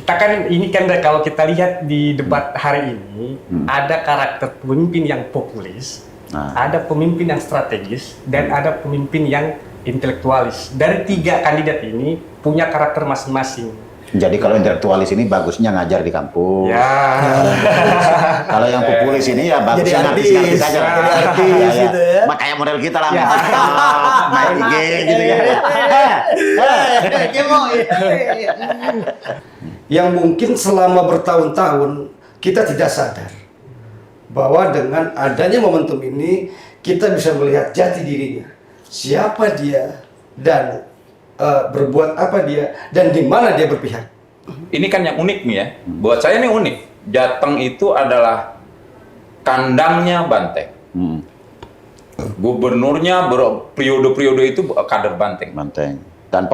Kan ini kan kalau kita lihat di debat hari ini ada karakter pemimpin yang populis, ada pemimpin yang strategis, dan ada pemimpin yang intelektualis. Dari tiga kandidat ini punya karakter masing-masing. Jadi kalau intelektualis ini bagusnya ngajar di kampus. Ya. Kalau yang populis ini ya bagusnya ngartis-ngartis aja. Jadi artis gitu ya. Makanya model kita lah, main IG gitu ya. Yang mungkin selama bertahun-tahun kita tidak sadar bahwa dengan adanya momentum ini kita bisa melihat jati dirinya, siapa dia dan berbuat apa dia dan di mana dia berpihak. Ini kan yang unik nih ya. Buat saya ini unik. Jateng itu adalah kandangnya Banteng. Gubernurnya periode-periode itu kader Banteng. Dan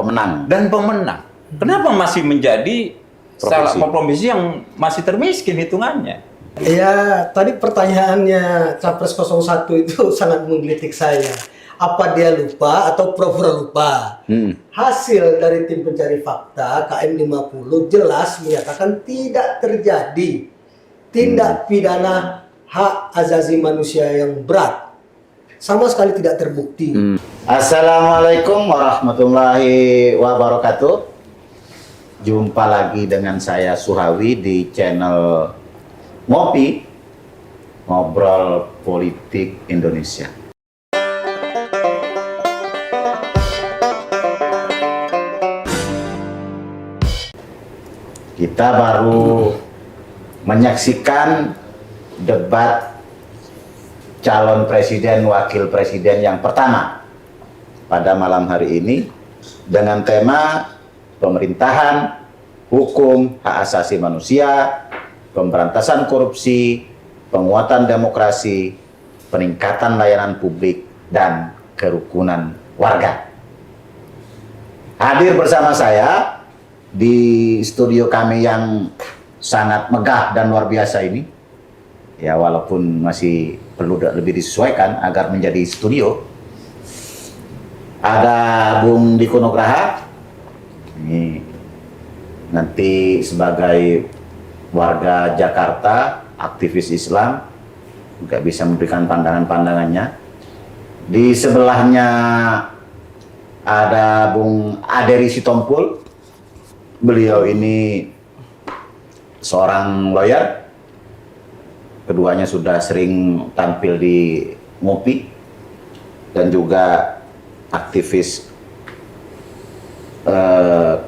pemenang. Kenapa masih menjadi salah provinsi yang masih termiskin hitungannya? Ya, tadi pertanyaannya Capres 01 itu sangat menggelitik saya. Apa dia lupa atau pura-pura lupa? Hasil dari tim pencari fakta KM 50 jelas menyatakan tidak terjadi tindak pidana hak asasi manusia yang berat. Sama sekali tidak terbukti. Assalamualaikum warahmatullahi wabarakatuh. Jumpa lagi dengan saya Suhawi di channel Ngopi, Ngobrol Politik Indonesia. Kita baru menyaksikan debat calon presiden, wakil presiden yang pertama pada malam hari ini dengan tema pemerintahan, hukum, hak asasi manusia, pemberantasan korupsi, penguatan demokrasi, peningkatan layanan publik, dan kerukunan warga. Hadir bersama saya di studio kami yang sangat megah dan luar biasa ini, ya walaupun masih perlu lebih disesuaikan agar menjadi studio. Ada Bung Diko Nugraha, ini nanti sebagai warga Jakarta, aktivis Islam, juga bisa memberikan pandangan-pandangannya. Di sebelahnya ada Bung Aderi Sitompul. Beliau ini seorang lawyer, keduanya sudah sering tampil di Ngopi dan juga aktivis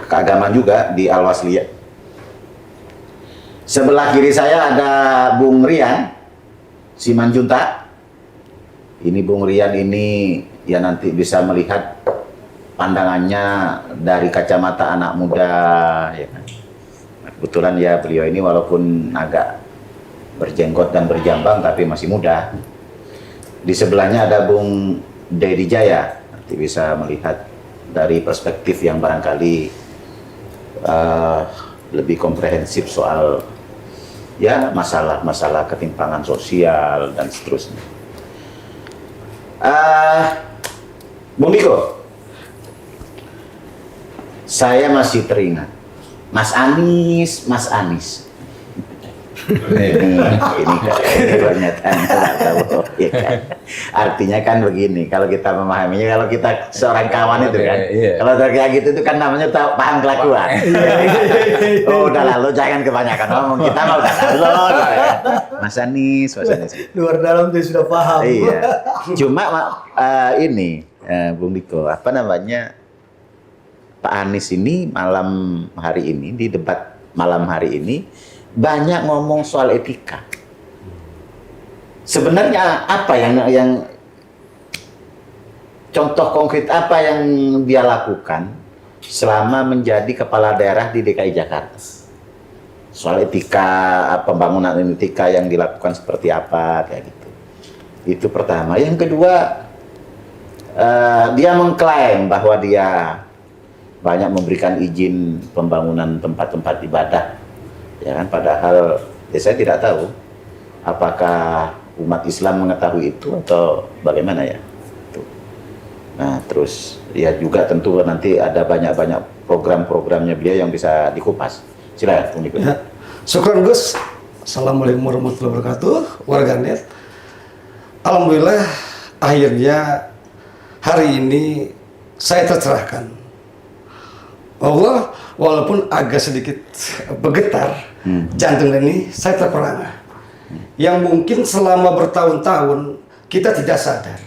keagamaan juga di Al-Wasliyah. Sebelah kiri saya ada Bung Rian Simanjuntak. Ini Bung Rian ini ya nanti bisa melihat pandangannya dari kacamata anak muda, ya kan. Kebetulan ya beliau ini walaupun agak berjenggot dan berjambang tapi masih muda. Di sebelahnya ada Bung Dedi Jaya, nanti bisa melihat dari perspektif yang barangkali lebih komprehensif soal ya masalah ketimpangan sosial dan seterusnya. Bung Diko, saya masih teringat Mas Anies. ini pernyataan ya kan? Artinya kan begini, kalau kita memahaminya, kalau kita seorang kawan itu kan, kalau kayak gitu itu kan namanya paham kelakuan. Oh udah lalu jangan kebanyakan ngomong, kita mah udah lalu gitu ya. Mas Anies. Luar dalam tuh sudah paham. Iya. Cuma ini Bung Diko, apa namanya, Pak Anies ini malam hari ini, di debat malam hari ini banyak ngomong soal etika. Sebenarnya apa yang contoh konkret apa yang dia lakukan selama menjadi kepala daerah di DKI Jakarta? Soal etika, pembangunan etika yang dilakukan seperti apa, kayak gitu. Itu pertama. Yang kedua, dia mengklaim bahwa dia banyak memberikan izin pembangunan tempat-tempat ibadah, ya kan? Padahal ya saya tidak tahu apakah umat Islam mengetahui itu atau bagaimana ya. Nah terus ya juga tentu nanti ada banyak-banyak program-programnya beliau yang bisa dikupas. Silakan Bung Niko. Ya. Syukran Gus. Assalamualaikum warahmatullahi wabarakatuh. Warganet. Alhamdulillah akhirnya hari ini saya tercerahkan. Allah walaupun agak sedikit bergetar jantung ini, saya terperangah. Yang mungkin selama bertahun-tahun kita tidak sadar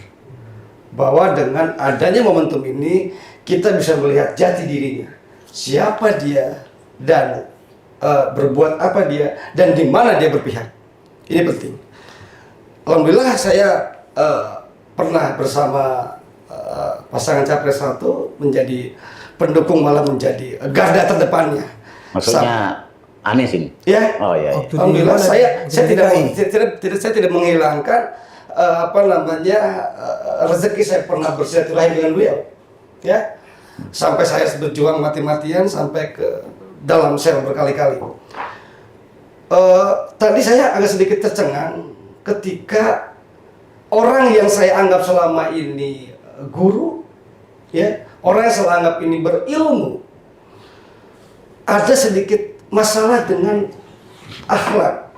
bahwa dengan adanya momentum ini kita bisa melihat jati dirinya, siapa dia dan berbuat apa dia dan di mana dia berpihak. Ini penting. Alhamdulillah saya pernah bersama pasangan Capres 1 menjadi pendukung, malah menjadi garda terdepannya. Maksudnya Anies ini? Ya. Oh iya. Waktu di Alhamdulillah mana? saya Di DKI? saya tidak menghilangkan rezeki saya pernah bersilaturahmi dengan beliau. Ya. Sampai saya berjuang mati-matian sampai ke dalam sel berkali-kali. Tadi saya agak sedikit tercengang ketika orang yang saya anggap selama ini guru, ya, orang yang saya anggap ini berilmu, ada sedikit masalah dengan akhlak.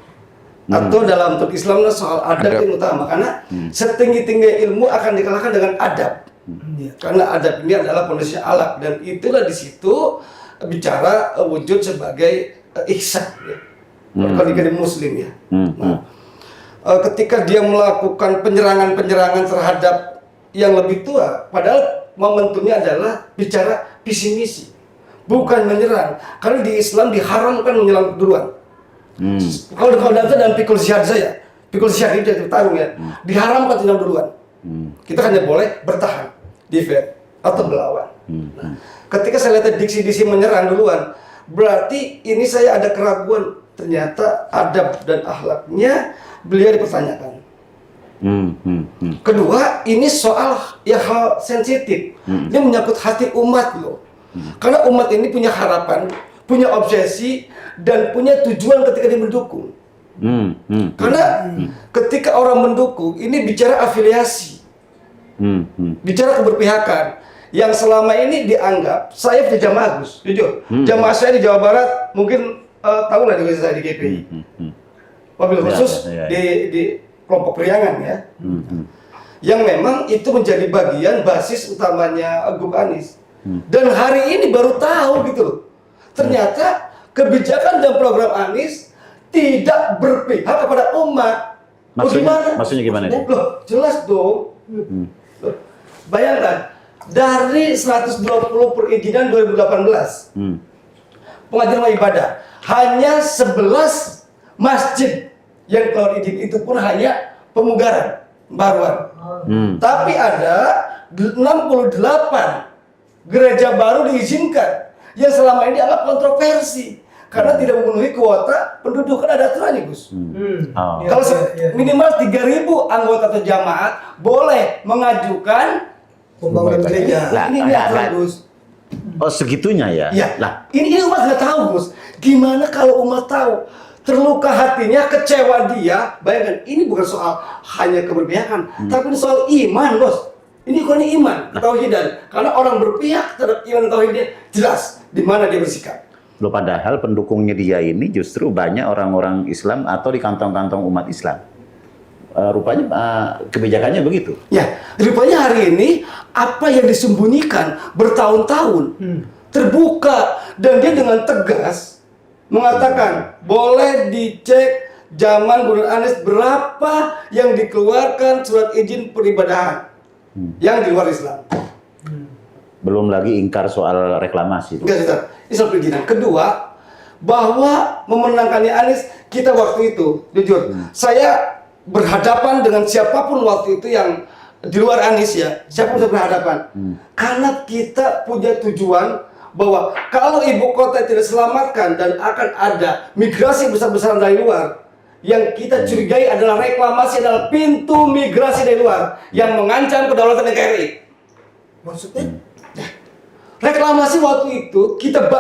Atau dalam bentuk Islam soal adab yang utama, karena setinggi-tinggi ilmu akan dikalahkan dengan adab. Karena adab ini adalah kondisi alak, dan itulah di situ bicara wujud sebagai ihsan, ya. Kalau di muslim ya. Nah, ketika dia melakukan penyerangan-penyerangan terhadap yang lebih tua, padahal momentumnya adalah bicara visi misi, bukan menyerang. Karena di Islam diharamkan menyerang duluan. Kalau dalam pikul syahad saya, pikul syahad itu tahu ya, diharamkan menyerang duluan. Kita hanya boleh bertahan, defend atau melawan. Nah, ketika saya lihat diksi-diksi menyerang duluan, berarti ini saya ada keraguan. Ternyata adab dan akhlaknya beliau dipertanyakan. Kedua, ini soal ya hal sensitif. Ini menyangkut hati umat loh. Karena umat ini punya harapan, punya obsesi, dan punya tujuan ketika dia mendukung. Karena ketika orang mendukung, ini bicara afiliasi, bicara keberpihakan. Yang selama ini dianggap saya punya jamaah, Gus, jujur. Jamaah saya di Jawa Barat mungkin tahu lah di saya di GPI. Wabil khusus di kelompok Priangan ya. Yang memang itu menjadi bagian basis utamanya Gub Anies. Dan hari ini baru tahu gitu loh. Ternyata kebijakan dan program Anies tidak berpihak kepada umat. Maksudnya gimana? Loh, jelas dong. Loh, bayangkan dari 120 perizinan 2018 pengajian ibadah, hanya 11 masjid yang keluar izin, itu pun hanya pemugaran baruan. Tapi ada 68 gereja baru diizinkan yang selama ini dianggap kontroversi karena tidak memenuhi kuota penduduk. Kan ada aturannya, Gus. Kalau minimal 3.000 anggota atau jamaat boleh mengajukan pembangunan gereja. Ini aturan, Gus. Oh segitunya ya? Ya. Lah, ini umat nggak tahu, Gus. Gimana kalau umat tahu? Terluka hatinya, kecewa dia. Bayangkan, ini bukan soal hanya keberpihakan, tapi ini soal iman, Bos. Ini bukan iman, ketauhidan. Karena orang berpihak terhadap iman dan tauhidnya, jelas di mana dia bersikap. loh padahal pendukungnya dia ini justru banyak orang-orang Islam atau di kantong-kantong umat Islam. Rupanya kebijakannya begitu. Ya, rupanya hari ini apa yang disembunyikan bertahun-tahun terbuka, dan dia dengan tegas mengatakan boleh dicek zaman Gubernur Anies berapa yang dikeluarkan surat izin peribadahan yang di luar Islam. Belum lagi ingkar soal reklamasi. Enggak, Ustaz. Ini soal perizinan. Kedua, bahwa memenangkannya Anies, kita waktu itu jujur, saya berhadapan dengan siapapun waktu itu yang di luar Anies ya, siapapun saya berhadapan. Karena kita punya tujuan bahwa kalau ibu kota tidak diselamatkan dan akan ada migrasi besar-besaran dari luar, yang kita curigai adalah reklamasi adalah pintu migrasi dari luar yang mengancam kedaulatan NKRI. Maksudnya? Reklamasi waktu itu kita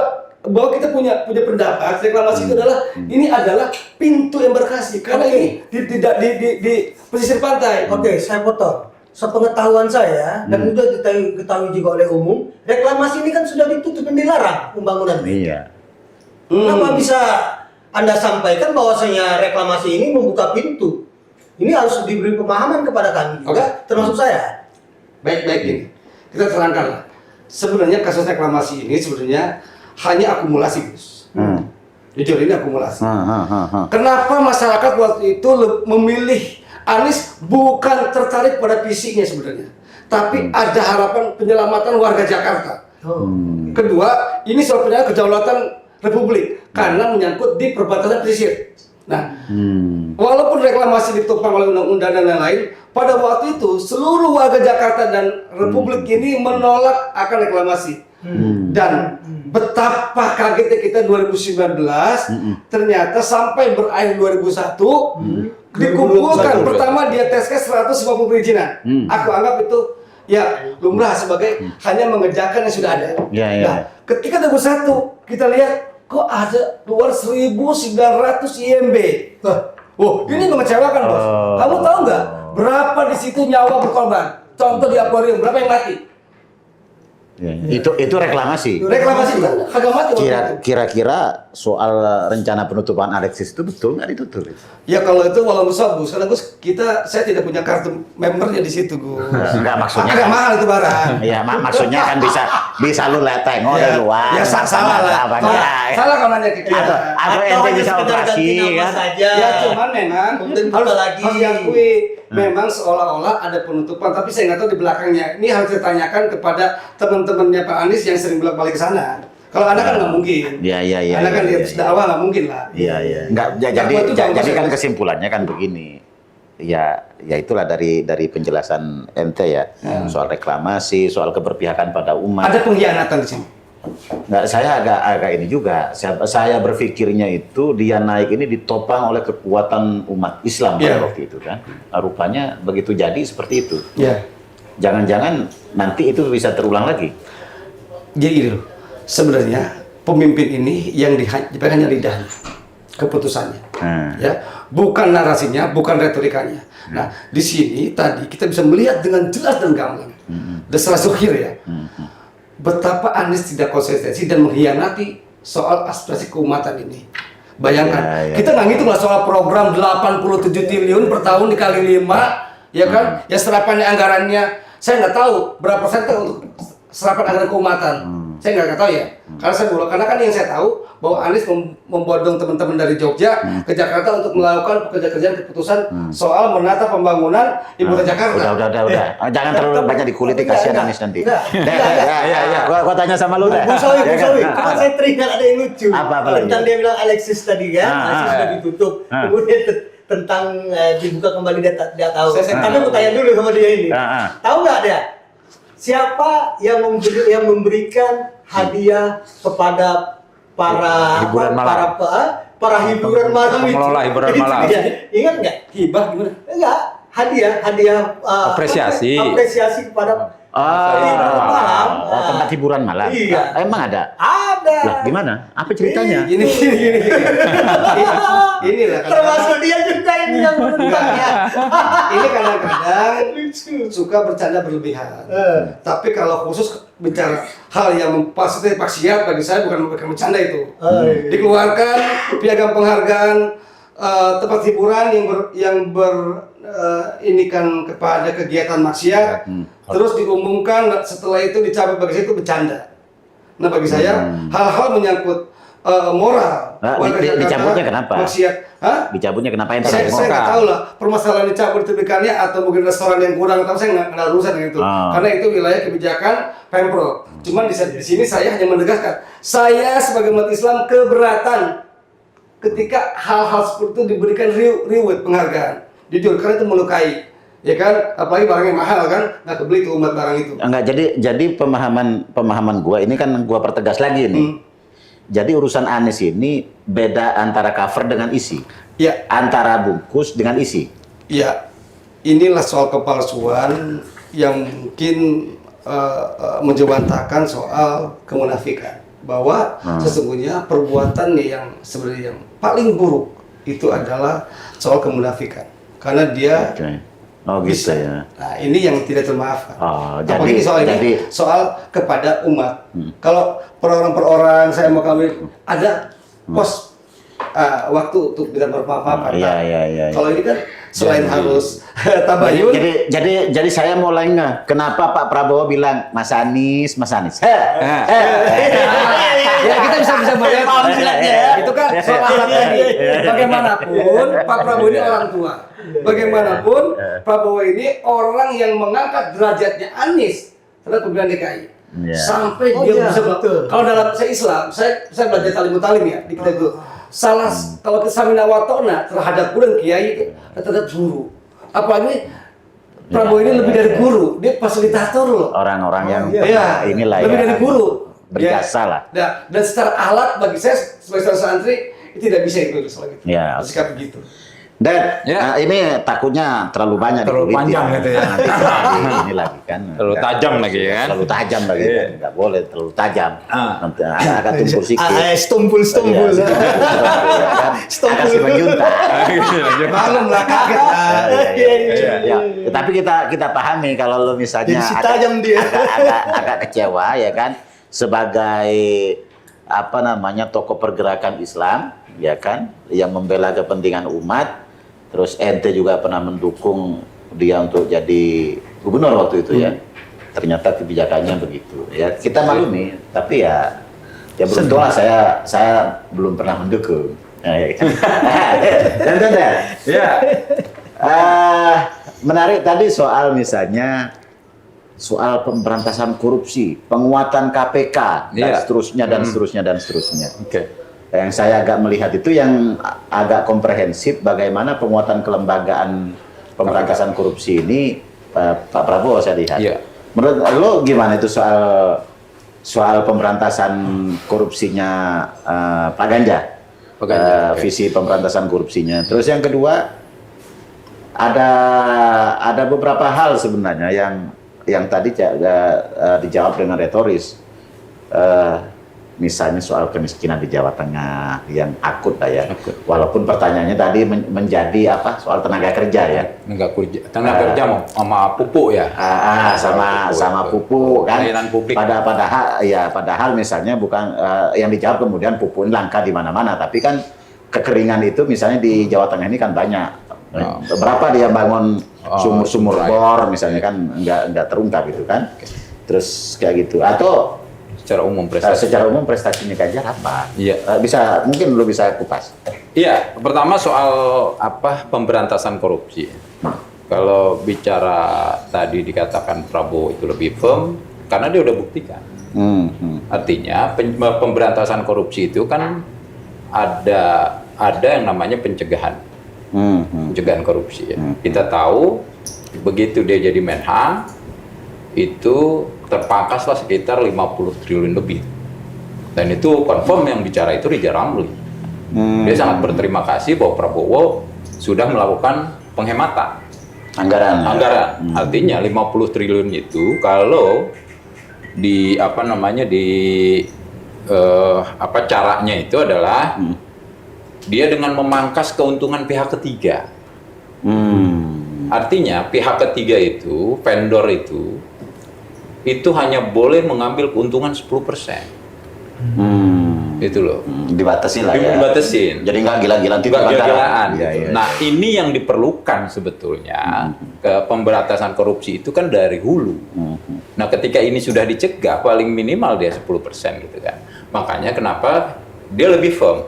bahwa kita punya pendapat reklamasi itu adalah ini adalah pintu embarkasi karena ini tidak di pesisir pantai. Oke, saya potong. Sepengetahuan saya dan sudah diketahui juga oleh umum, reklamasi ini kan sudah ditutup dan dilarang pembangunan. Iya. Kenapa bisa Anda sampaikan bahwasanya reklamasi ini membuka pintu? Ini harus diberi pemahaman kepada kami juga, termasuk saya. Baik-baik ini. Kita terangkan. Sebenarnya kasus reklamasi ini sebenarnya hanya akumulasi, Gus. Jujur ini akumulasi. Kenapa masyarakat waktu itu memilih Anies bukan tertarik pada fisiknya sebenarnya, tapi ada harapan penyelamatan warga Jakarta. Kedua, ini soalnya kedaulatan Republik karena menyangkut di perbatasan pesisir. Nah, walaupun reklamasi ditopang oleh undang-undang dan lain-lain, pada waktu itu seluruh warga Jakarta dan Republik ini menolak akan reklamasi. Dan betapa kagetnya kita 2019, ternyata sampai berakhir 2001 dikumpulkan pertama dia Teskes 150 perizinan. Aku anggap itu ya lumrah sebagai hanya mengerjakan yang sudah ada. Nah, ketika 2001 kita lihat kok ada keluar 1.900 IMB. Oh, ini mengecewakan, Bos. Kamu tahu nggak berapa di situ nyawa berkorban? Contoh di akuarium berapa yang mati? Itu reklamasi. Reklamasi kan kagak mati. Kira-kira soal rencana penutupan Alexis itu betul nggak ditutup? Ya kalau itu walau besar, Gus. Karena Gus, saya tidak punya kartu membernya di situ, Gus. Enggak, maksudnya agak kan, mahal itu barang. Iya, maksudnya kan bisa lu lihat tengok dari luar. Ya salah lah. Salah kalau nanya ke kita. Atau ente bisa operasi kan? Ya cuman memang harus lagi. diakui memang seolah-olah ada penutupan, tapi saya nggak tahu di belakangnya. Ini harus ditanyakan kepada teman-temannya Pak Anies yang sering bolak-balik ke sana. Kalau Anda kan nggak mungkin. Iya. Anda kan lihat dakwah nggak mungkin lah. Iya. Enggak, jadi kan kesimpulannya kan begini. Ya itulah dari penjelasan ente ya. Soal reklamasi, soal keberpihakan pada umat. Ada pengkhianatan di sini. Nggak, saya agak ini juga. Saya berpikirnya itu dia naik ini ditopang oleh kekuatan umat Islam pada waktu itu kan. Nah, rupanya begitu jadi seperti itu. Iya. Jangan-jangan nanti itu bisa terulang lagi. Jadi gitu loh. Sebenarnya pemimpin ini yang dipakai hanya lidahnya, keputusannya, ya, bukan narasinya, bukan retorikanya. Nah, di sini tadi kita bisa melihat dengan jelas dan gamblang, dasar zuhir ya, betapa Anies tidak konsistensi dan mengkhianati soal aspirasi keumatan ini. Bayangkan, kita nggak ngitung lah soal program 87 triliun per tahun dikali 5, ya kan? Ya serapannya anggarannya, saya nggak tahu berapa persen untuk serapan anggaran keumatan. Saya nggak tahu ya, karena kan yang saya tahu bahwa Anies membodong teman-teman dari Jogja ke Jakarta untuk melakukan pekerjaan keputusan soal menata pembangunan ibu kota Jakarta. Udah. Jangan terlalu banyak dikuliti, kasihan Anies nanti. Gua tanya sama lu deh. Bu Sawi, kan saya teringat ada yang lucu. Apa tentang dia bilang Alexis tadi kan, Alexis sudah ditutup. Kemudian tentang dibuka kembali dia tahu. Tapi aku tanya dulu sama dia ini. Tahu nggak dia? Siapa yang memberikan hadiah kepada para hiburan malam. para hiburan malam itu? Pengelola hiburan malam. Ingat nggak? Hibah gimana? Enggak, hadiah Apresiasi kepada tempat hiburan malam. Iya. Emang ada? Ada. Lah, gimana? Apa ceritanya? Gini. Inilah Termasuk dia juga ini yang menentangnya. ini kadang-kadang suka bercanda berlebihan. Tapi kalau khusus bicara hal yang memfasilitasi maksiat, bagi saya bukan bercanda itu. Dikeluarkan piagam penghargaan tempat hiburan ini kan kepada kegiatan maksiat, terus diumumkan setelah itu dicabut, bagi saya itu bercanda. Nah bagi saya hal-hal menyangkut moral. Dicabutnya kenapa? Maksiat. Dicabutnya kenapa? Saya nggak tahu lah permasalahan dicabut ditekannya atau mungkin restoran yang kurang, tapi saya nggak ada urusan dengan itu. Karena itu wilayah kebijakan Pemprov. Cuman di sini saya hanya menegaskan, saya sebagai umat Islam keberatan ketika hal-hal seperti itu diberikan reward penghargaan. Jujur, karena itu melukai, ya kan? Apalagi barangnya mahal kan, nggak kebeli tuh umat barang itu. Enggak, jadi pemahaman gua ini kan gua pertegas lagi nih. Jadi urusan Anies ini beda antara cover dengan isi. Ya. Antara bungkus dengan isi. Ya, inilah soal kepalsuan yang mungkin menjewantakan soal kemunafikan. Bahwa sesungguhnya perbuatan yang sebenarnya yang paling buruk itu adalah soal kemunafikan. Karena dia bisa. Ya. Nah, ini yang tidak termaafkan. Apalagi soal kepada umat. Kalau per orang saya mau kami ada pos waktu untuk bisa bermaaf-maafan. Iya. Kalau ini kan selain harus tabayun. Jadi saya mulai nggak kenapa Pak Prabowo bilang Mas Anies. Ya kita bisa melihat itu kan soal alat tadi. Bagaimanapun Pak Prabowo ini orang tua. Bagaimanapun Prabowo ini orang yang mengangkat derajatnya Anies terhadap pemilihan DKI. Ya. Sampai Oh, dia iya, bisa betul. kalau dalam saya Islam, saya belajar talim ya di kita itu. Kalau kesamina watona terhadap guru dan kiai itu terhadap guru. Apalagi Prabowo ini lebih dari guru, dia fasilitator loh. Orang-orang yang Iya, inilah lebih ya. dari guru. Berjasa lah. Dan secara alat bagi saya sebagai seorang santri itu tidak bisa itu soal gitu. Ya. Bersikap begitu. Dan Ya. ini takutnya terlalu banyak Terlalu dikritik. panjang gitu ya. Nanti ini lagi kan. Terlalu tajam lagi ya kan? Terlalu tajam lagi kan. Nggak boleh terlalu tajam. Nanti agak tumpul sedikit. Stumpul. Iya, sedikit tumpul, ya kan. Agak si menjuntak. Malum lah kaget. Ya, tapi kita pahami kalau lo misalnya Jadi si tajam dia. agak kecewa ya kan sebagai tokoh pergerakan Islam ya kan yang membela kepentingan umat, terus ente juga pernah mendukung dia untuk jadi gubernur waktu itu ya. Ternyata kebijakannya begitu ya, kita maklumi, tapi ya beruntunglah saya belum pernah mendukung. Ya kan? Dan Ya. menarik tadi soal misalnya soal pemberantasan korupsi, penguatan KPK dan Iya. seterusnya dan seterusnya. Oke. Yang saya agak melihat itu yang agak komprehensif bagaimana penguatan kelembagaan pemberantasan korupsi ini Pak Prabowo saya lihat. Iya. Menurut lo gimana itu soal pemberantasan korupsinya Pak Ganjar? Pak Ganjar, oke. Visi pemberantasan korupsinya. Terus yang kedua ada beberapa hal sebenarnya yang tadi dijawab dengan retoris. Misalnya soal kemiskinan di Jawa Tengah yang akut lah ya. Akut. Walaupun pertanyaannya tadi menjadi soal tenaga kerja ya. Tenaga kerja sama pupuk ya. Sama pupuk kan. Pelayanan publik. Padahal misalnya bukan yang dijawab kemudian pupuk ini langka di mana-mana, tapi kan kekeringan itu misalnya di Jawa Tengah ini kan banyak. Berapa dia bangun sumur-sumur bor misalnya kan nggak terungkap gitu kan. Terus kayak gitu. Atau Secara umum prestasinya Ganjar apa? Iya. Mungkin lu bisa kupas. Iya, pertama soal pemberantasan korupsi. Kalau bicara tadi dikatakan Prabowo itu lebih firm karena dia udah buktikan. Artinya pemberantasan korupsi itu kan ada yang namanya pencegahan. Pencegahan korupsi ya. Kita tahu begitu dia jadi Menhan itu terpangkaslah sekitar 50 triliun lebih. Dan itu confirm yang bicara itu Ridza Ramli. Dia sangat berterima kasih bahwa Prabowo sudah melakukan penghematan anggaran. Artinya 50 triliun itu kalau caranya itu adalah dia dengan memangkas keuntungan pihak ketiga. Artinya pihak ketiga itu, vendor itu hanya boleh mengambil keuntungan 10%. Itu loh. Dibatasin lah ya. Dibatasin. Jadi nggak gila-gilaan Nggak gila-gilaan. Iya, Gitu. iya. Nah ini yang diperlukan sebetulnya ke pemberantasan korupsi itu kan dari hulu. Nah ketika ini sudah dicegah paling minimal dia 10% gitu kan. Makanya kenapa dia lebih firm.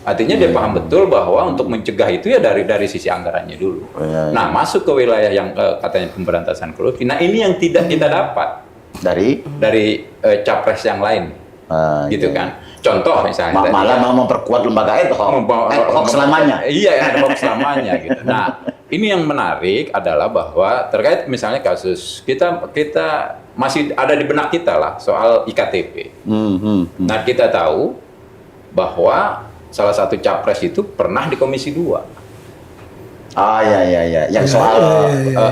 Artinya dia paham betul bahwa untuk mencegah itu ya dari sisi anggarannya dulu. Iya. Nah masuk ke wilayah yang katanya pemberantasan korupsi. Nah ini yang tidak kita dapat dari capres yang lain, gitu iya. kan. Contoh misalnya Malah mau memperkuat lembaga ad hoc selamanya. Iya, ad hoc selamanya gitu. Nah, ini yang menarik adalah bahwa terkait misalnya kasus kita masih ada di benak kita lah soal IKTP. Nah, kita tahu bahwa salah satu capres itu pernah di Komisi 2. Iya. Yang soal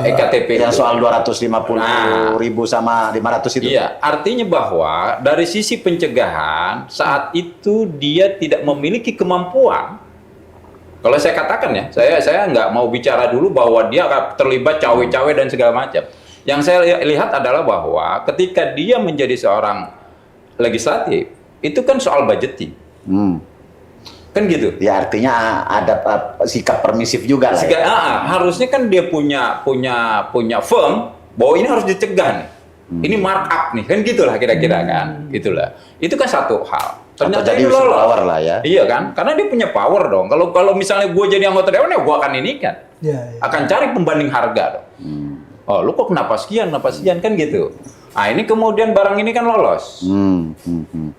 EKTP yang itu. soal 250.000 sama 500 itu. Iya, artinya bahwa dari sisi pencegahan saat itu dia tidak memiliki kemampuan. Kalau saya katakan ya, saya nggak mau bicara dulu bahwa dia terlibat cawe-cawe dan segala macam. Yang saya lihat adalah bahwa ketika dia menjadi seorang legislatif, itu kan soal budgeting. Kan gitu. Ya artinya ada sikap permisif juga lah. Harusnya kan dia punya firm bahwa ini harus dicegah nih. Ini markup nih, kan gitulah kira-kira kan. Gitulah. Itu kan satu hal. Ternyata jadi ini lolos. power lah ya. Iya kan? Karena dia punya power dong. Kalau misalnya gue jadi anggota dewan ya gue akan ini kan. Akan cari pembanding harga dong. Oh, lu kok kenapa sekian kan gitu. Nah, ini kemudian barang ini kan lolos.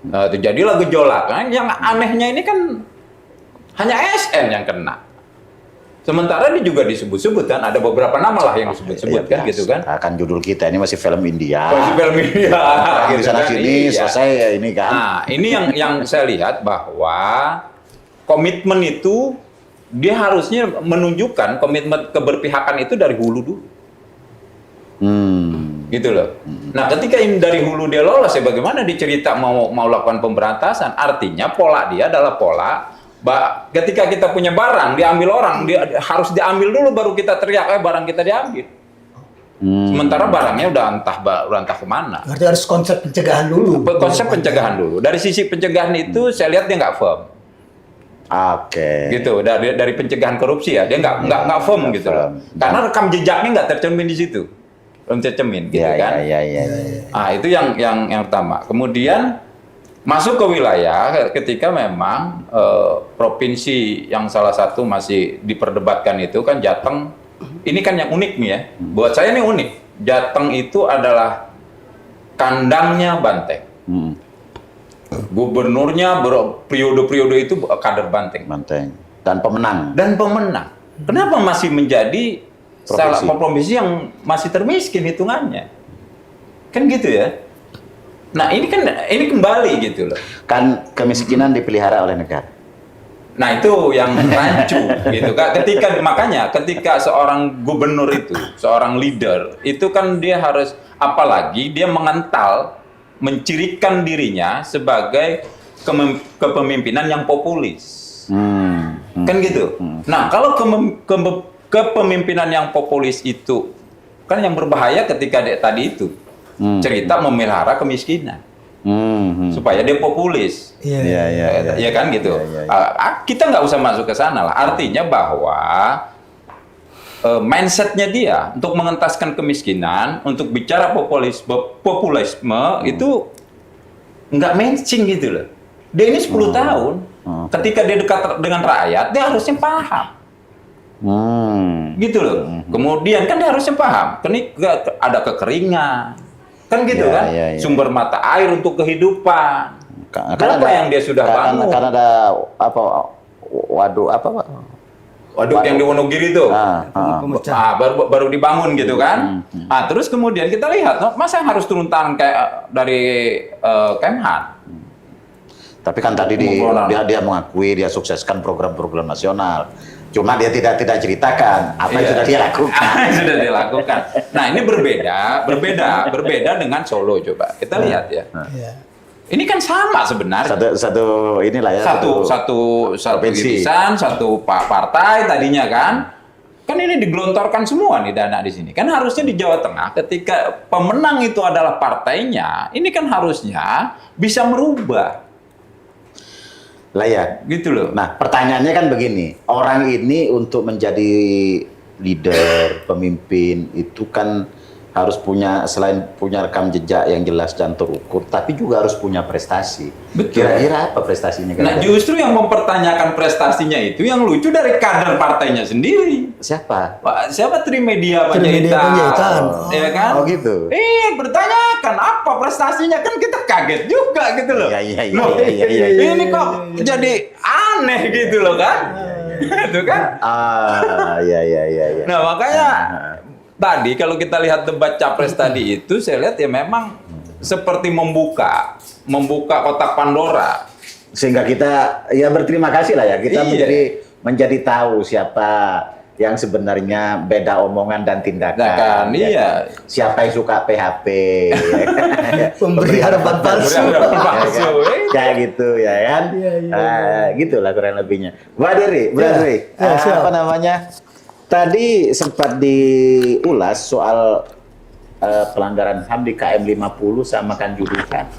Nah, terjadilah gejolak. Nah, yang anehnya ini kan hanya ASN yang kena. Sementara ini juga disebut-sebut kan, ada beberapa nama lah yang disebut-sebut kan, gitu kan. Akan judul kita ini masih film India. Masih film India. Di Gitu sana kan, sini iya. selesai ya ini kan. Nah, ini yang saya lihat bahwa komitmen itu dia harusnya menunjukkan komitmen keberpihakan itu dari hulu dulu. Gitu loh. Nah, ketika ini dari hulu dia lolos, ya bagaimana dicerita mau lakukan pemberantasan? Artinya pola dia adalah pola ketika kita punya barang diambil orang, dia harus diambil dulu baru kita teriak barang kita diambil. Sementara barangnya udah entah kemana. Berarti harus konsep pencegahan dulu. Konsep pencegahan dulu. Dari sisi pencegahan itu saya lihat dia nggak firm. Oke. Gitu. Dari pencegahan korupsi ya dia nggak firm gitu loh. Karena rekam jejaknya nggak tercermin di situ. Belum tercermin gitu kan. Iya. Ah, itu yang pertama. Kemudian masuk ke wilayah ketika memang provinsi yang salah satu masih diperdebatkan itu kan Jateng. Ini kan yang unik nih ya. Buat saya ini unik. Jateng itu adalah kandangnya Banteng. Gubernurnya periode-periode itu kader Banteng. Dan pemenang. Kenapa masih menjadi salah provinsi yang masih termiskin hitungannya? Kan gitu ya. Nah, ini kembali gitu loh. Kan kemiskinan dipelihara oleh negara. Nah, itu yang rancu gitu kan. Ketika seorang gubernur itu, seorang leader, itu kan dia harus, apalagi dia mencirikan dirinya sebagai kepemimpinan yang populis. Kan gitu. Nah, kalau kepemimpinan yang populis itu kan yang berbahaya ketika tadi itu cerita memelihara kemiskinan supaya dia populis. Iya. Ya kan gitu. Kita nggak usah masuk ke sana lah. Artinya bahwa mindsetnya dia untuk mengentaskan kemiskinan, untuk bicara populisme itu nggak matching gitu loh. Dia ini 10 tahun. Ketika dia dekat dengan rakyat, dia harusnya paham. Gitu loh. Kemudian kan dia harusnya paham. Ini ada kekeringan. Kan gitu kan? Sumber mata air untuk kehidupan. Berapa yang dia sudah bangun? Karena ada waduk yang di Wonogiri itu. Baru dibangun gitu kan? Terus kemudian kita lihat, masa yang harus turun tangan kayak dari Kemhan? Tapi kan tadi dia mengakui dia sukseskan program-program nasional. Cuma dia tidak ceritakan apa yang sudah dia lakukan. Nah, ini berbeda dengan Solo, coba. Kita lihat ya. Ini kan sama sebenarnya. Satu inilah ya. Satu irisan, satu partai tadinya kan. Kan ini digelontorkan semua nih dana di sini. Kan harusnya di Jawa Tengah ketika pemenang itu adalah partainya, ini kan harusnya bisa merubah. Lah ya, gitu loh. Nah, pertanyaannya kan begini, orang ini untuk menjadi leader, pemimpin itu kan harus selain punya rekam jejak yang jelas dan terukur, tapi juga harus punya prestasi. Betul. Kira-kira apa prestasinya? Nah, justru yang mempertanyakan prestasinya itu yang lucu dari kader partainya sendiri. Siapa? Siapa Trimedia Panjaitan? Ya kan? Oh gitu. Bertanyakan apa prestasinya, kan kita kaget juga gitu loh. Iya. Ini kok jadi aneh gitu loh kan? Itu kan? Iya. Nah, makanya tadi kalau kita lihat debat capres tadi itu, saya lihat ya memang seperti membuka kotak Pandora. Sehingga kita ya berterima kasih lah ya, kita menjadi tahu siapa yang sebenarnya beda omongan dan tindakan. Iya. Siapa yang suka PHP, Memberi harapan palsu. Kayak gitu ya kan? Gitulah kurang lebihnya. Bradri, apa namanya? Tadi sempat diulas soal pelanggaran HAM di KM 50 sama Kanjuruhan.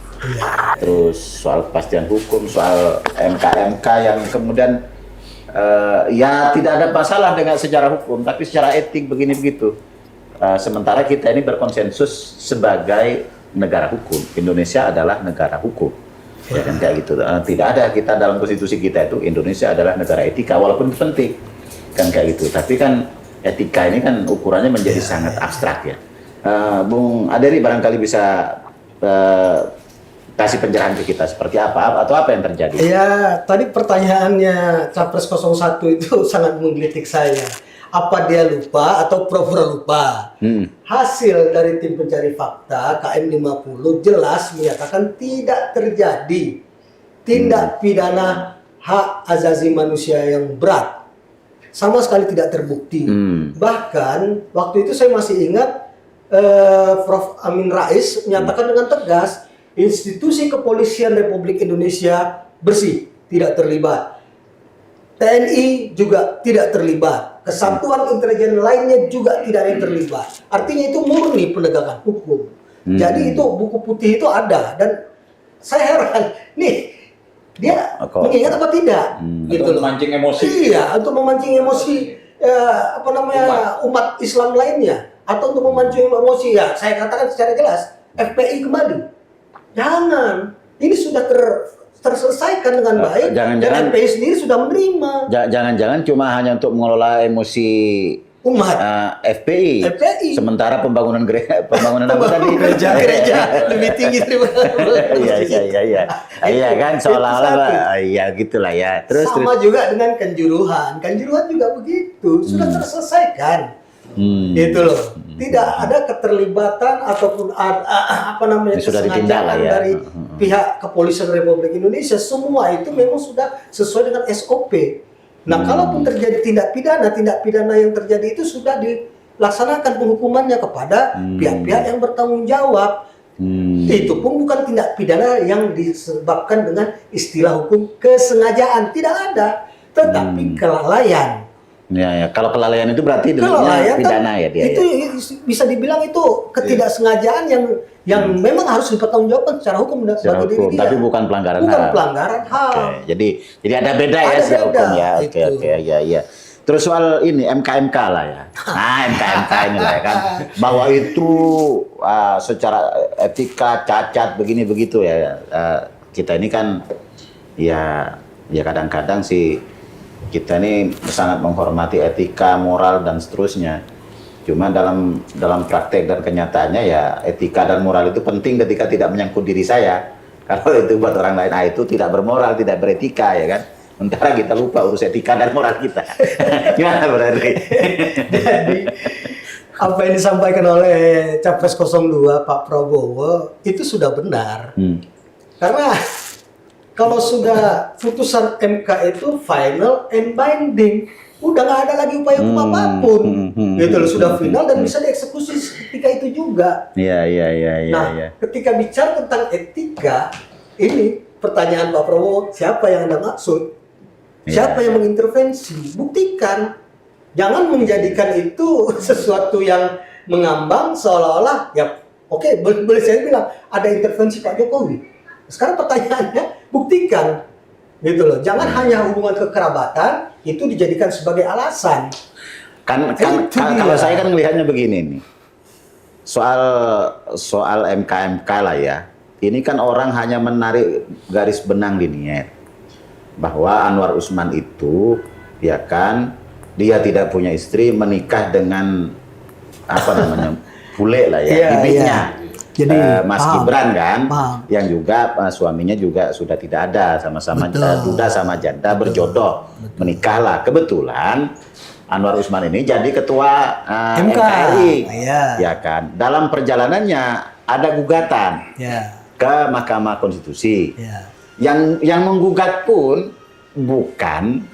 terus soal kepastian hukum, soal MK-MK yang kemudian ya tidak ada masalah dengan secara hukum, tapi secara etik begini begitu. Sementara kita ini berkonsensus sebagai negara hukum. Indonesia adalah negara hukum, ya kan kayak gitu. Tidak ada kita dalam konstitusi kita itu Indonesia adalah negara etika, walaupun itu penting kan kayak gitu. Tapi kan etika ini kan ukurannya menjadi sangat abstrak ya. Bung Aderi barangkali bisa kasih pencerahan ke kita seperti apa atau apa yang terjadi? Ya, tadi pertanyaannya Capres 01 itu sangat menggelitik saya. Apa dia lupa atau pura-pura lupa? Hasil dari tim pencari fakta KM 50 jelas menyatakan tidak terjadi tindak pidana hak asasi manusia yang berat. Sama sekali tidak terbukti. Bahkan waktu itu saya masih ingat Prof. Amin Rais menyatakan dengan tegas institusi kepolisian Republik Indonesia bersih, tidak terlibat. TNI juga tidak terlibat. Kesatuan intelijen lainnya juga tidak ada yang terlibat. Artinya itu murni penegakan hukum. Jadi itu buku putih itu ada dan saya heran, nih dia mengingat apa tidak? Gitu untuk memancing emosi. Iya, untuk memancing emosi umat Islam lainnya atau untuk memancing emosi ya. Saya katakan secara jelas, FPI kembali. Jangan. Ini sudah terselesaikan dengan baik. Jangan-jangan dan FPI sendiri sudah menerima. Jangan-jangan cuma hanya untuk mengelola emosi umat FPI. Sementara pembangunan apa tadi? Gereja lebih tinggi daripada Iya kan seolah-olah iya gitulah ya. Terus juga dengan Kanjuruhan. Kanjuruhan juga begitu, sudah terselesaikan. Gitu loh. Tidak ada keterlibatan ataupun kesengajaan dari pihak kepolisian Republik Indonesia. Semua itu memang sudah sesuai dengan SOP. Nah, kalaupun terjadi tindak pidana yang terjadi itu sudah dilaksanakan penghukumannya kepada pihak-pihak yang bertanggung jawab. Itu pun bukan tindak pidana yang disebabkan dengan istilah hukum kesengajaan, tidak ada, tetapi kelalaian. Ya, kalau kelalaian itu berarti deliknya pidana ya dia. Itu bisa dibilang itu ketidaksengajaan yang memang harus dipertanggungjawabkan secara hukum bagi diri dia. Tapi bukan pelanggaran HAM. Bukan pelanggaran HAM. Jadi ada beda ya secara hukum ya. Oke, ya. Terus soal ini MK-MK lah ya. Nah, MK-MK ini lah ya kan. Bahwa itu secara etika cacat begini begitu ya. Kita ini kan ya kadang-kadang sih kita ini sangat menghormati etika, moral dan seterusnya. Cuma dalam praktek dan kenyataannya ya etika dan moral itu penting ketika tidak menyangkut diri saya. Kalau itu buat orang lain, itu tidak bermoral, tidak beretika ya kan. Sementara kita lupa urus etika dan moral kita. Gimana berarti? Jadi apa yang disampaikan oleh Capres 02 Pak Prabowo itu sudah benar. Karena kalau sudah putusan MK itu final and binding, udah nggak ada lagi upaya hukum apapun, gitu loh, sudah final dan bisa dieksekusi ketika itu juga. Iya. Ketika bicara tentang etika, ini pertanyaan Pak Prabowo, siapa yang Anda maksud? Siapa yang mengintervensi? Buktikan. Jangan menjadikan itu sesuatu yang mengambang seolah-olah ya oke, boleh saya bilang ada intervensi Pak Jokowi. Sekarang pertanyaannya, buktikan, gitu loh. Jangan hanya hubungan kekerabatan itu dijadikan sebagai alasan. Kalau saya kan melihatnya begini nih, soal MK-MK lah ya. Ini kan orang hanya menarik garis benang linier bahwa Anwar Usman itu, ya kan, dia tidak punya istri, menikah dengan bule lah ya, bibitnya. Jadi Mas Gibran kan, yang juga suaminya juga sudah tidak ada, sama-sama duda sama janda berjodoh, menikahlah. Kebetulan Anwar Usman ini jadi ketua NKRI, ya kan. Dalam perjalanannya ada gugatan ke Mahkamah Konstitusi. Yang menggugat pun bukan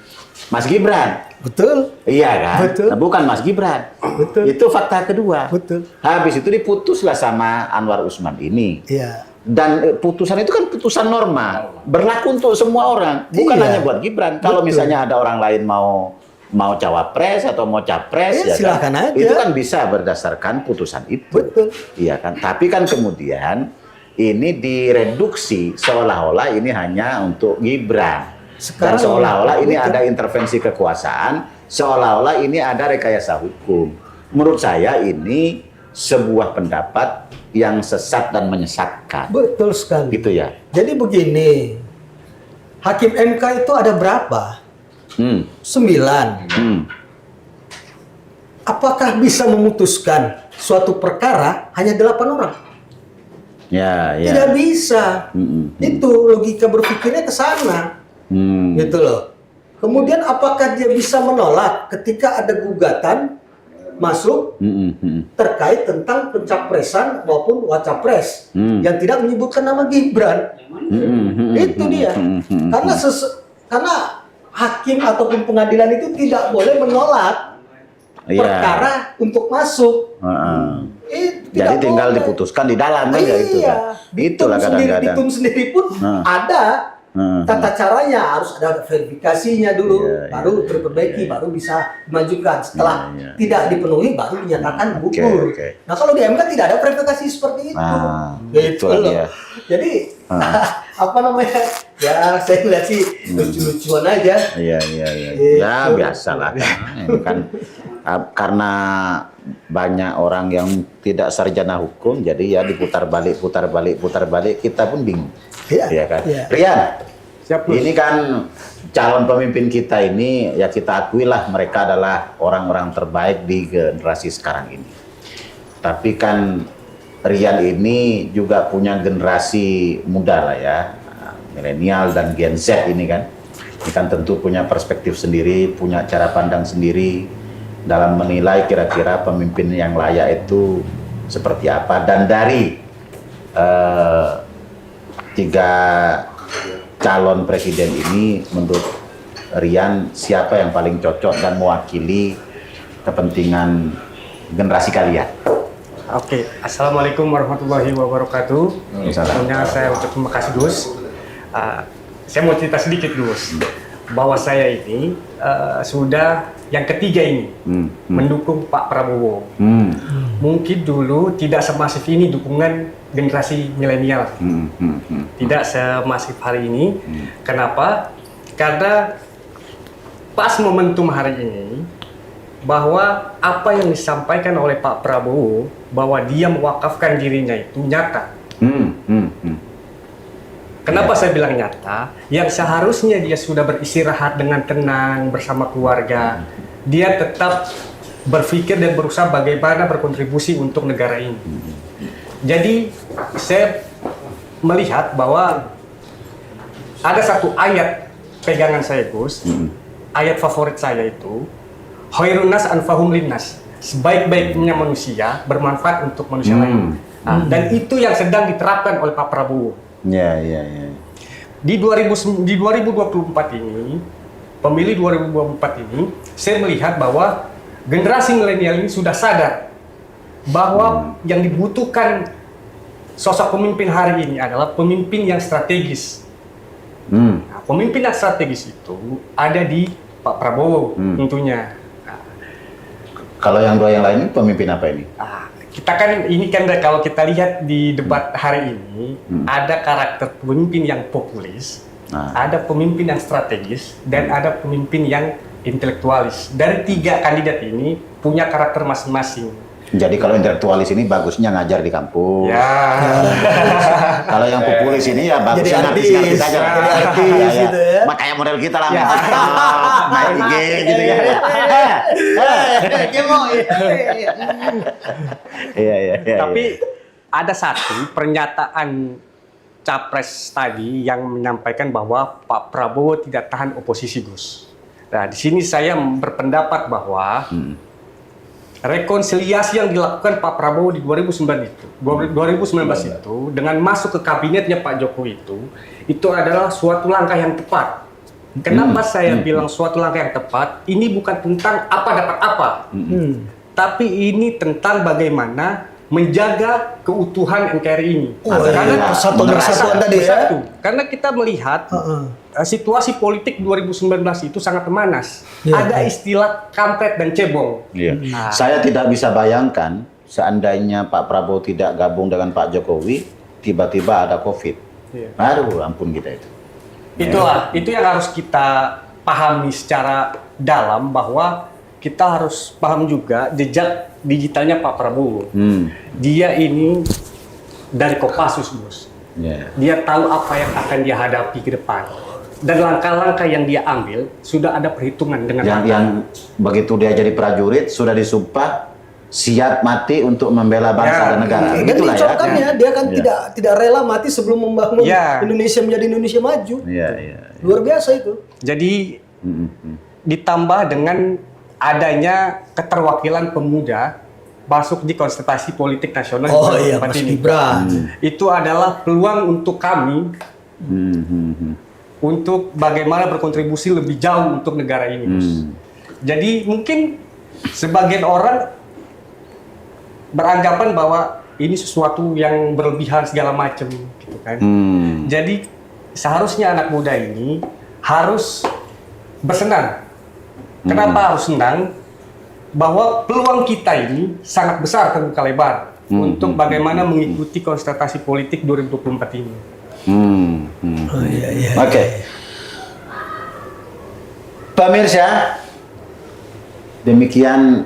Mas Gibran. Betul. Iya kan? Betul. Nah, bukan Mas Gibran. Betul. Itu fakta kedua. Betul. Habis itu diputuslah sama Anwar Usman ini. Iya. Dan putusan itu kan putusan normal, berlaku untuk semua orang, bukan hanya buat Gibran. Kalau misalnya ada orang lain mau cawapres atau mau capres, ya silakan kan? aja. Itu kan bisa berdasarkan putusan itu. Betul. Iya kan? Tapi kan kemudian ini direduksi seolah-olah ini hanya untuk Gibran. Dan Sekarang seolah-olah ini betul. ada intervensi kekuasaan, seolah-olah ini ada rekayasa hukum. Menurut saya ini sebuah pendapat yang sesat dan menyesatkan. Betul sekali. Gitu ya. Jadi begini, Hakim MK itu ada berapa? 9. Apakah bisa memutuskan suatu perkara hanya 8 orang? Ya, ya. Tidak bisa. Itu logika berpikirnya ke sana. Gitu loh. Kemudian apakah dia bisa menolak ketika ada gugatan masuk terkait tentang pencapresan maupun wacapres yang tidak menyebutkan nama Gibran? Itu dia. Karena hakim ataupun pengadilan itu tidak boleh menolak perkara untuk masuk. Itu Jadi tidak tinggal boleh. diputuskan di dalam aja itu kan. Itulah kadang-kadang. Ditum sendiri pun ada tata caranya, harus ada verifikasinya dulu, baru terperbaiki, baru bisa dimajukan. Setelah tidak dipenuhi, baru dinyatakan gugur. Nah kalau di MK tidak ada verifikasi seperti itu. Itulah loh. dia. Jadi apa namanya? Ya saya lihat sih lucu-lucuan aja. Iya. Ya biasalah kan. Ini kan karena banyak orang yang tidak sarjana hukum, jadi ya putar balik, kita pun bingung. Iya kan. Iya. Rian, Siap, Gus. ini kan calon pemimpin kita ini ya kita akuilah mereka adalah orang-orang terbaik di generasi sekarang ini. Tapi kan Rian ini juga punya generasi muda lah ya, milenial dan Gen Z ini kan. Ini kan tentu punya perspektif sendiri, punya cara pandang sendiri dalam menilai kira-kira pemimpin yang layak itu seperti apa. Dan dari 3 calon presiden ini menurut Rian siapa yang paling cocok dan mewakili kepentingan generasi kalian? Oke, Assalamualaikum warahmatullahi wabarakatuh. Sebelumnya saya ucap terima kasih Gus. Saya mau cerita sedikit Gus, bahwa saya ini sudah yang ketiga ini mendukung Pak Prabowo. Mungkin dulu tidak semasif ini dukungan generasi milenial, tidak semasif hari ini. Kenapa? Karena pas momentum hari ini, bahwa apa yang disampaikan oleh Pak Prabowo bahwa dia mewakafkan dirinya itu nyata. Kenapa saya bilang nyata? Yang seharusnya dia sudah beristirahat dengan tenang bersama keluarga, dia tetap berpikir dan berusaha bagaimana berkontribusi untuk negara ini. Jadi saya melihat bahwa ada satu ayat pegangan saya Gus, ayat favorit saya itu, khairun nas anfahum linnas, sebaik-baiknya manusia bermanfaat untuk manusia lain. Dan itu yang sedang diterapkan oleh Pak Prabowo. Ya. Di 2024 ini, pemilih 2024 ini, saya melihat bahwa generasi milenial ini sudah sadar bahwa yang dibutuhkan sosok pemimpin hari ini adalah pemimpin yang strategis. Nah, pemimpin yang strategis itu ada di Pak Prabowo tentunya. Kalau yang 2 yang lain pemimpin apa ini? Kita kan ini kan kalau kita lihat di debat hari ini ada karakter pemimpin yang populis, ada pemimpin yang strategis, dan ada pemimpin yang intelektualis. Dari 3 kandidat ini punya karakter masing-masing. Jadi kalau intelektualis ini bagusnya ngajar di kampus. Ya. Kalau yang populis ini ya bagusnya Jadi ngartis-ngartis artis, aja. jadi artis gitu ya. Makanya model kita lah, main TikTok, main IG gitu ya. Iya. Tapi ada satu pernyataan Capres tadi yang menyampaikan bahwa Pak Prabowo tidak tahan oposisi, Gus. Nah, di sini saya berpendapat bahwa rekonsiliasi yang dilakukan Pak Prabowo di 2019 itu dengan masuk ke kabinetnya Pak Jokowi itu adalah suatu langkah yang tepat. Kenapa saya bilang suatu langkah yang tepat? Ini bukan tentang apa dapat apa, tapi ini tentang bagaimana menjaga keutuhan NKRI ini. Karena persatuan tadi ya. Karena kita melihat situasi politik 2019 itu sangat memanas. Ada istilah kampret dan cebong. Saya tidak bisa bayangkan seandainya Pak Prabowo tidak gabung dengan Pak Jokowi, tiba-tiba ada COVID. Iya. Aduh, ampun kita itu. Itu yang harus kita pahami secara dalam, bahwa kita harus paham juga jejak digitalnya Pak Prabowo. Dia ini dari Kopassus, Bos. Yeah. Dia tahu apa yang akan dia hadapi ke depan. Dan langkah-langkah yang dia ambil sudah ada perhitungan dengan Yang begitu dia jadi prajurit sudah disumpah siap mati untuk membela bangsa Ya, dan negara. Dan Begitulah ya. diucapkannya dia kan Ya. tidak rela mati sebelum membangun Ya. Indonesia menjadi Indonesia maju. Iya, iya. Luar biasa itu. Jadi ditambah dengan adanya keterwakilan pemuda masuk di konsultasi politik nasional Oh di iya, tempat Mas ini. Gibran. Itu adalah peluang untuk kami untuk bagaimana berkontribusi lebih jauh untuk negara ini, Bos. Jadi mungkin sebagian orang beranggapan bahwa ini sesuatu yang berlebihan segala macam, gitu kan. Jadi seharusnya anak muda ini harus bersenang. Kenapa harus senang? Bahwa peluang kita ini sangat besar terbuka lebar untuk bagaimana mengikuti konsultasi politik 2024 ini. Oh iya. Oke. Pemirsa, demikian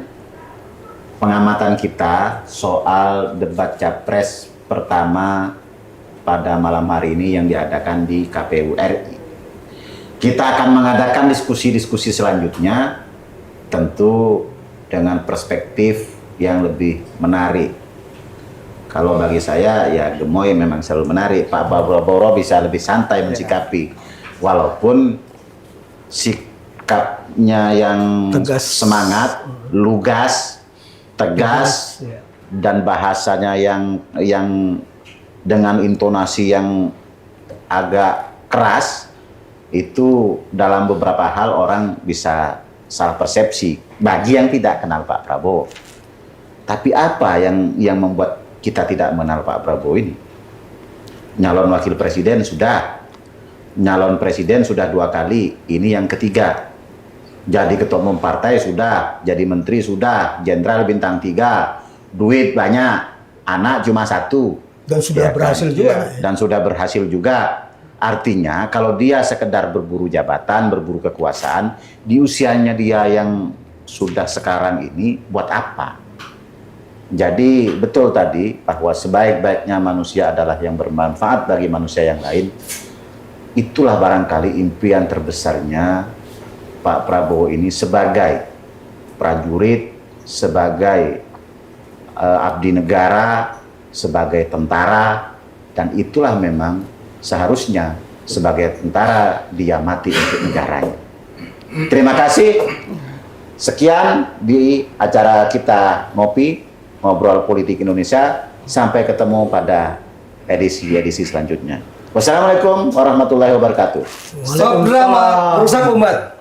pengamatan kita soal debat capres pertama pada malam hari ini yang diadakan di KPU RI. Kita akan mengadakan diskusi-diskusi selanjutnya, tentu dengan perspektif yang lebih menarik. Kalau bagi saya, ya Gemoy memang selalu menarik. Pak Prabowo bisa lebih santai mensikapi, walaupun sikapnya yang Tegas. semangat, lugas, tegas, Ya. dan bahasanya yang dengan intonasi yang agak keras, itu dalam beberapa hal orang bisa salah persepsi bagi yang tidak kenal Pak Prabowo. Tapi apa yang membuat kita tidak mengenal Pak Prabowo ini? Nyalon wakil presiden sudah, nyalon presiden sudah 2 kali, ini yang ketiga. Jadi ketua umum partai sudah, jadi menteri sudah, jenderal bintang 3, duit banyak, anak cuma 1. Dan sudah Ya kan? berhasil juga. Dan sudah berhasil juga. Artinya kalau dia sekedar berburu jabatan, berburu kekuasaan, di usianya dia yang sudah sekarang ini, buat apa? Jadi betul tadi bahwa sebaik-baiknya manusia adalah yang bermanfaat bagi manusia yang lain. Itulah barangkali impian terbesarnya Pak Prabowo ini sebagai prajurit, sebagai abdi negara, sebagai tentara, dan itulah memang seharusnya sebagai tentara dia mati untuk negaranya. Terima kasih. Sekian di acara kita ngobrol politik Indonesia. Sampai ketemu pada edisi-edisi selanjutnya. Wassalamualaikum warahmatullahi wabarakatuh. Stop drama, rusak umat.